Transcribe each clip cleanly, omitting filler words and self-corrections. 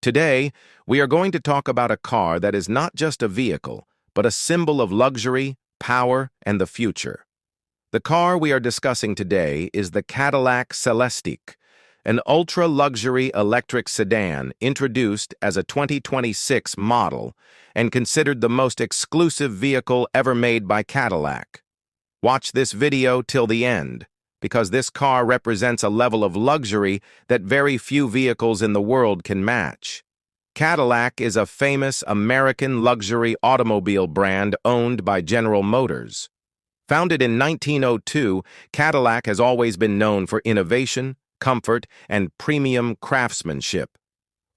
Today, we are going to talk about a car that is not just a vehicle, but a symbol of luxury, power, and the future. The car we are discussing today is the Cadillac CELESTIQ, an ultra-luxury electric sedan introduced as a 2026 model and considered the most exclusive vehicle ever made by Cadillac. Watch this video till the end, because this car represents a level of luxury that very few vehicles in the world can match. Cadillac is a famous American luxury automobile brand owned by General Motors. Founded in 1902, Cadillac has always been known for innovation, comfort, and premium craftsmanship.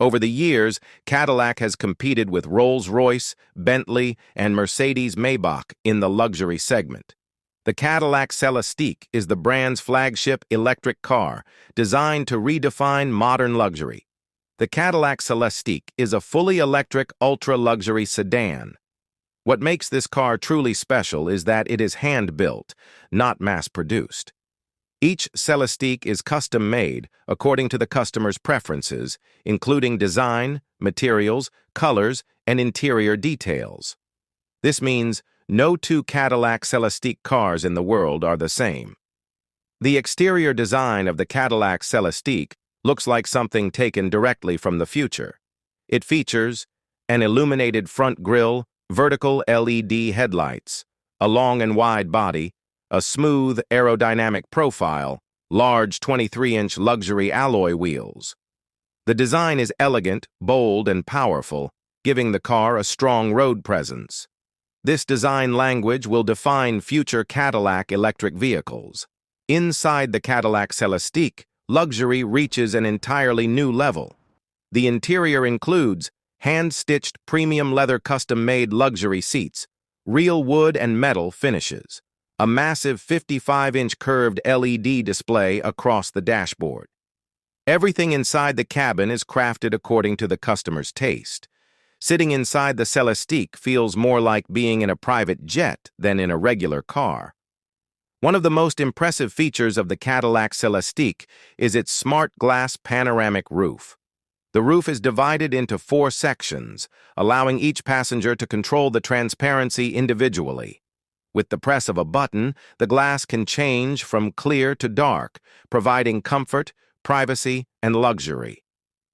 Over the years, Cadillac has competed with Rolls-Royce, Bentley, and Mercedes-Maybach in the luxury segment. The Cadillac CELESTIQ is the brand's flagship electric car, designed to redefine modern luxury. The Cadillac CELESTIQ is a fully electric ultra-luxury sedan. What makes this car truly special is that it is hand-built, not mass-produced. Each CELESTIQ is custom-made according to the customer's preferences, including design, materials, colors, and interior details. This means no two Cadillac CELESTIQ cars in the world are the same. The exterior design of the Cadillac CELESTIQ looks like something taken directly from the future. It features an illuminated front grille, vertical LED headlights, a long and wide body, a smooth aerodynamic profile, large 23-inch luxury alloy wheels. The design is elegant, bold, and powerful, giving the car a strong road presence. This design language will define future Cadillac electric vehicles. Inside the Cadillac CELESTIQ, luxury reaches an entirely new level. The interior includes hand-stitched premium leather custom-made luxury seats, real wood and metal finishes, a massive 55-inch curved LED display across the dashboard. Everything inside the cabin is crafted according to the customer's taste. Sitting inside the CELESTIQ feels more like being in a private jet than in a regular car. One of the most impressive features of the Cadillac CELESTIQ is its smart glass panoramic roof. The roof is divided into 4 sections, allowing each passenger to control the transparency individually. With the press of a button, the glass can change from clear to dark, providing comfort, privacy, and luxury.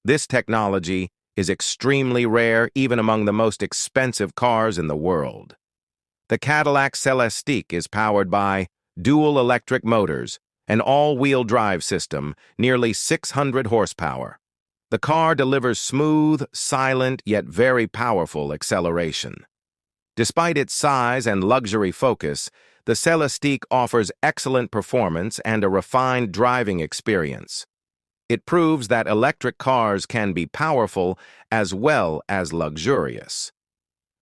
This technology is extremely rare even among the most expensive cars in the world. The Cadillac CELESTIQ is powered by dual electric motors, an all-wheel drive system, nearly 600 horsepower. The car delivers smooth, silent, yet very powerful acceleration. Despite its size and luxury focus, the CELESTIQ offers excellent performance and a refined driving experience. It proves that electric cars can be powerful as well as luxurious.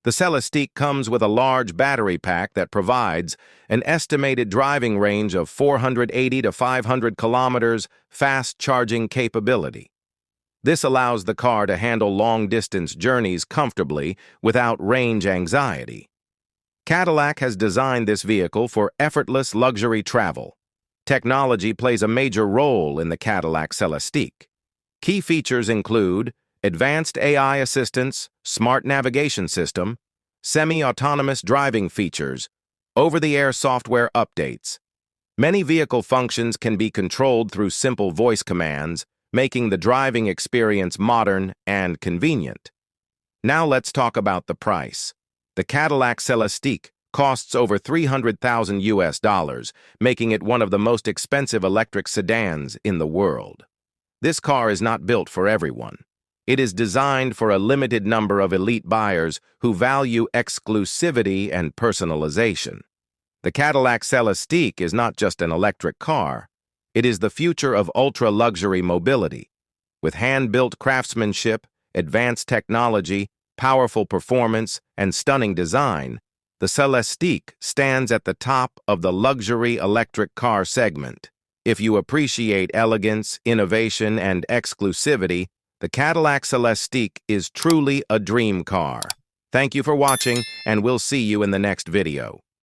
The CELESTIQ comes with a large battery pack that provides an estimated driving range of 480 to 500 kilometers fast charging capability. This allows the car to handle long-distance journeys comfortably without range anxiety. Cadillac has designed this vehicle for effortless luxury travel. Technology plays a major role in the Cadillac CELESTIQ. Key features include advanced AI assistance, smart navigation system, semi-autonomous driving features, over-the-air software updates. Many vehicle functions can be controlled through simple voice commands, making the driving experience modern and convenient. Now let's talk about the price. The Cadillac CELESTIQ costs over $300,000, making it one of the most expensive electric sedans in the world. This car is not built for everyone. It is designed for a limited number of elite buyers who value exclusivity and personalization. The Cadillac CELESTIQ is not just an electric car. It is the future of ultra-luxury mobility. With hand-built craftsmanship, advanced technology, powerful performance, and stunning design, the CELESTIQ stands at the top of the luxury electric car segment. If you appreciate elegance, innovation, and exclusivity, the Cadillac CELESTIQ is truly a dream car. Thank you for watching, and we'll see you in the next video.